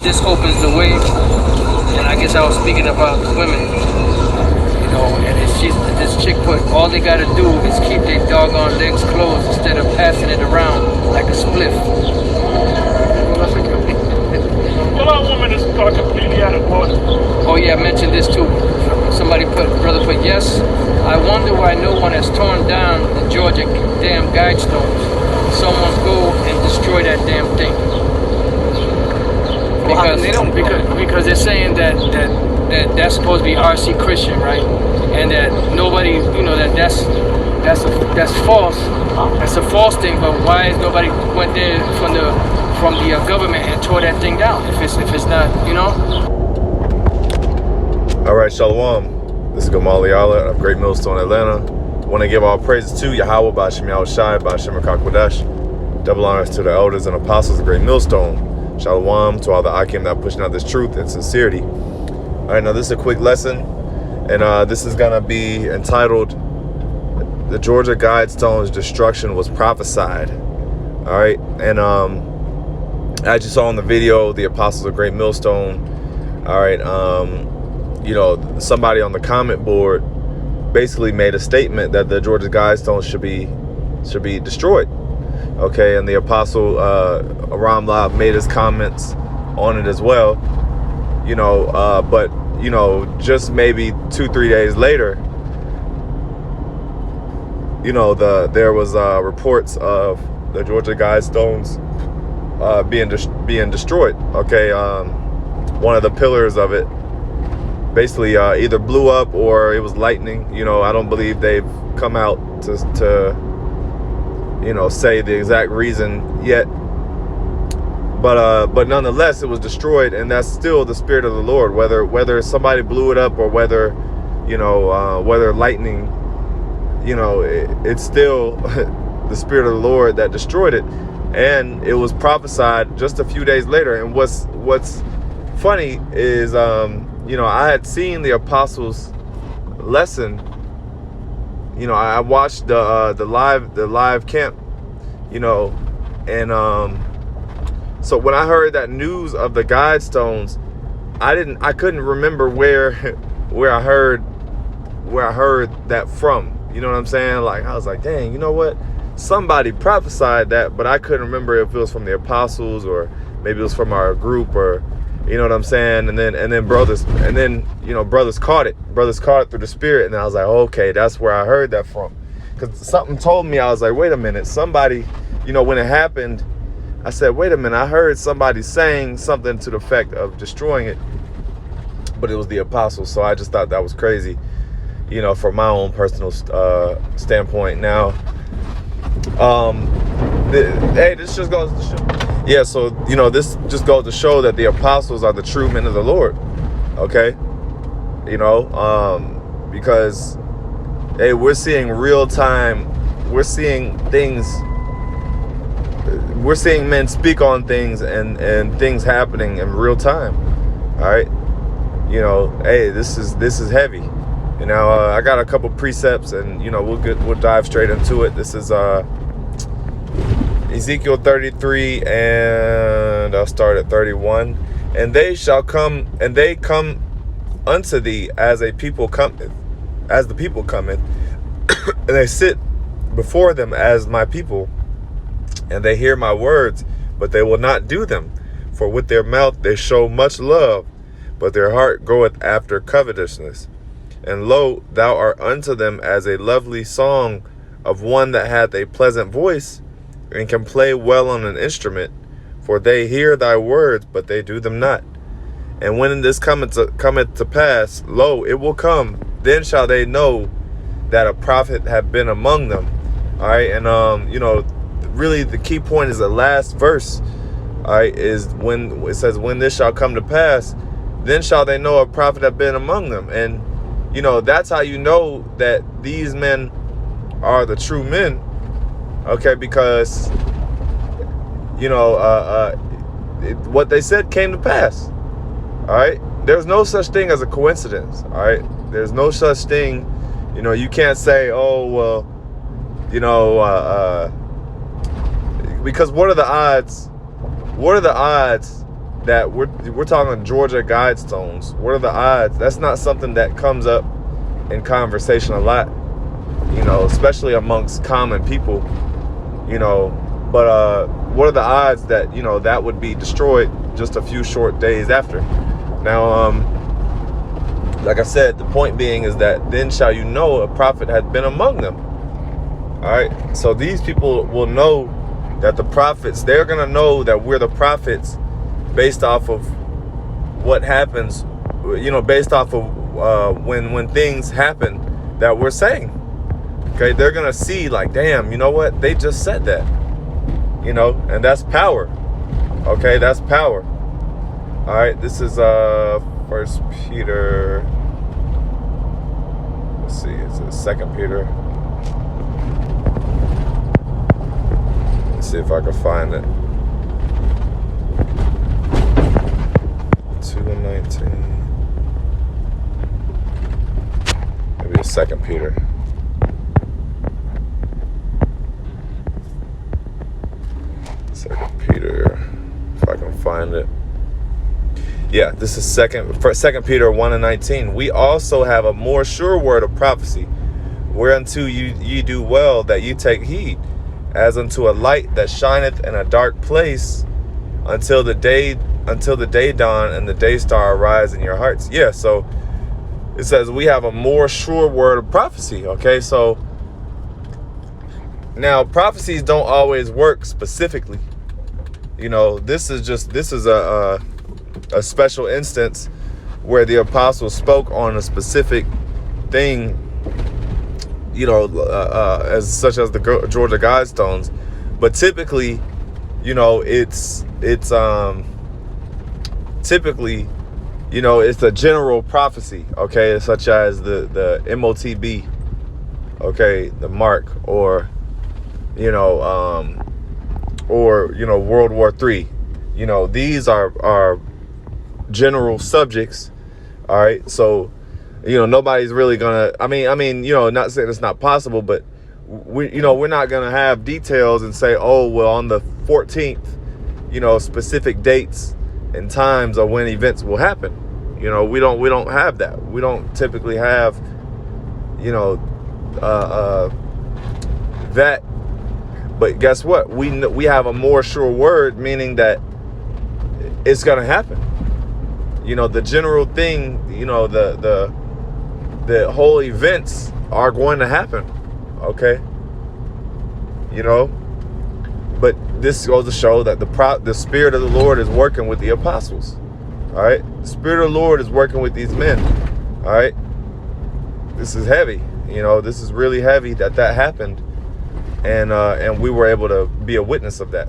This opens the way, and I guess I was speaking about the women, and this chick put, all they gotta do is keep their doggone legs closed instead of passing it around like a spliff. Well, our woman is completely out of order. Oh yeah, I mentioned this too. Brother put, yes, I wonder why no one has torn down the Georgia damn Guidestones. Someone go and destroy that damn thing. Because they're saying that's supposed to be RC Christian, right? And that nobody, that's false. That's a false thing. But why is nobody went there from the government and tore that thing down? If it's not, All right, Shalom. This is YAHAWAH of Great Millstone, Atlanta. Want to give all praises to YAHAWAH, BAHASHAM, BAHASHAM, Kodesh. Double honors to the elders and apostles of Great Millstone. Shalom to all the Akim that are pushing out this truth and sincerity. All right, now this is a quick lesson, and this is going to be entitled, The Georgia Guidestones Destruction Was Prophesied. All right, and as you saw in the video, the apostles of Great Millstone, all right, somebody on the comment board basically made a statement that the Georgia Guidestones should be destroyed. Okay, and the apostle Aram Lab made his comments on it as well. But just maybe 2-3 days later, there was reports of the Georgia Guidestones being destroyed. Okay, one of the pillars of it basically either blew up or it was lightning. I don't believe they've come out to say the exact reason yet, but nonetheless it was destroyed, and that's still the Spirit of the Lord, whether somebody blew it up or whether lightning, it's still the Spirit of the Lord that destroyed it. And it was prophesied just a few days later. And what's funny is I had seen the apostles' lesson. I watched the live camp, and so when I heard that news of the Guidestones, I couldn't remember where I heard that from. You know what I'm saying? Like, I was like, dang, you know what? Somebody prophesied that, but I couldn't remember if it was from the apostles or maybe it was from our group, or you know what I'm saying? And then brothers caught it. Brothers caught it through the Spirit. And then I was like, okay, that's where I heard that from. Because something told me, I was like, wait a minute, somebody, when it happened, I said, wait a minute, I heard somebody saying something to the effect of destroying it, but it was the apostles. So I just thought that was crazy, from my own personal standpoint. Now, this just goes to show. Yeah, so, this just goes to show that the apostles are the true men of the Lord, okay? Because, hey, we're seeing real time, we're seeing men speak on things and things happening in real time, all right? Hey, this is heavy. I got a couple precepts, and, we'll dive straight into it. This is, Ezekiel 33, and I'll start at 31. And they shall come, and they come unto thee as the people cometh, and they sit before them as my people, and they hear my words, but they will not do them. For with their mouth they show much love, but their heart goeth after covetousness. And lo, thou art unto them as a lovely song of one that hath a pleasant voice, and can play well on an instrument, for they hear thy words, but they do them not. And when this cometh to pass, lo, it will come, then shall they know that a prophet have been among them. All right, and really the key point is the last verse. All right, is when it says, when this shall come to pass, then shall they know a prophet have been among them. And that's how you know that these men are the true men. Okay, because what they said came to pass. All right, there's no such thing as a coincidence. All right, there's no such thing. You can't say, oh well, because what are the odds that we're talking Georgia Guidestones. What are the odds? That's not something that comes up in conversation a lot, you know, especially amongst common people, you know. But what are the odds that, you know, that would be destroyed just a few short days after? Now, like I said, the point being is that then shall you know a prophet had been among them. All right, so these people will know that the prophets, they're going to know that we're the prophets based off of what happens, you know, based off of when things happen that we're saying. Okay, they're going to see like, damn, you know what? They just said that, you know, and that's power. Okay, that's power. All right, this is 1 Peter. Let's see, it's 2 Peter. Let's see if I can find it. 2:19. Maybe it's 2 Peter. 2 Peter, if I can find it. Yeah, this is 2 Peter 1:19. We also have a more sure word of prophecy, whereunto ye do well that you take heed, as unto a light that shineth in a dark place, until the day dawn and the day star arise in your hearts. Yeah, so it says we have a more sure word of prophecy. Okay, so now prophecies don't always work specifically. You know, this is a special instance where the apostle spoke on a specific thing, you know, as such as the Georgia Guidestones. But typically, you know, it's typically, you know, it's a general prophecy, okay, such as the MOTB, okay, the mark, or you know, World War III. You know, these are general subjects. All right, so you know, nobody's really gonna, I mean, you know, not saying it's not possible, but we're not gonna have details and say, oh well, on the 14th, you know, specific dates and times of when events will happen. You know, we don't have that. We don't typically have, you know, that. But guess what? We have a more sure word, meaning that it's gonna happen. You know, the general thing, you know, the whole events are going to happen. Okay. You know, but this goes to show that the Spirit of the Lord is working with the apostles. All right, the Spirit of the Lord is working with these men. All right, this is heavy. You know, this is really heavy that happened, and we were able to be a witness of that.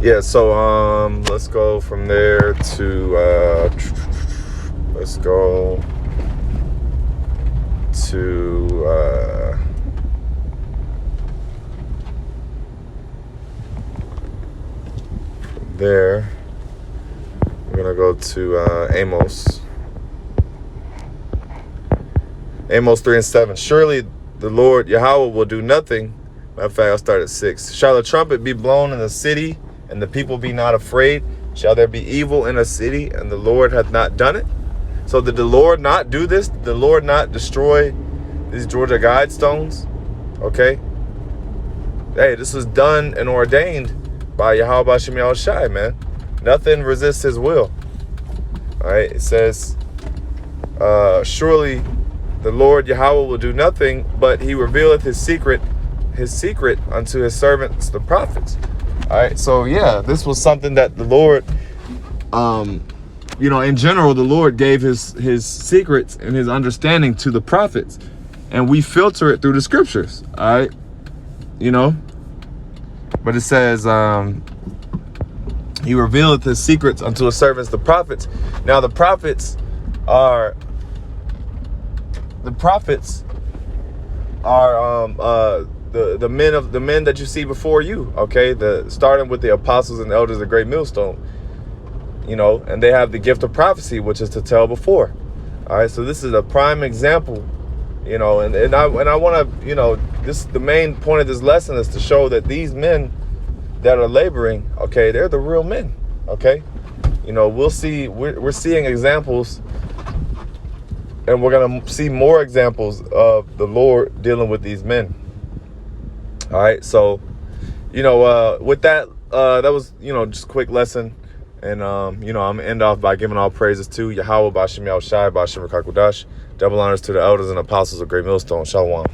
Yeah, so let's go from there to let's go to there. We're gonna go to Amos 3:7. Surely the Lord YAHAWAH will do nothing. Matter of fact, I'll start at 6. Shall the trumpet be blown in the city, and the people be not afraid? Shall there be evil in a city, and the Lord hath not done it? So did the Lord not do this? Did the Lord not destroy these Georgia Guidestones? Okay. Hey, this was done and ordained by YAHAWASHI, man. Nothing resists his will. All right. It says, surely the Lord YAHAWAH will do nothing, but he revealeth his secret unto his servants, the prophets. All right. So yeah, this was something that the Lord, you know, in general, the Lord gave his secrets and his understanding to the prophets, and we filter it through the scriptures. All right. You know, but it says, he revealeth his secrets unto his servants, the prophets. Now the prophets are the men that you see before you. Okay, starting with the apostles and elders of the great millstone. You know, and they have the gift of prophecy, which is to tell before. All right, so this is a prime example. You know, and I want to, you know, the main point of this lesson is to show that these men that are laboring, okay, they're the real men. Okay, you know, we're seeing examples, and we're gonna see more examples of the Lord dealing with these men. All right, so you know, with that, that was, you know, just a quick lesson. And, you know, I'm going to end off by giving all praises to YAHAWAH, BAHASHAM, YAHAWASHI, BAHASHAM, Rakakudash. Double honors to the elders and apostles of Great Millstone. Shalom.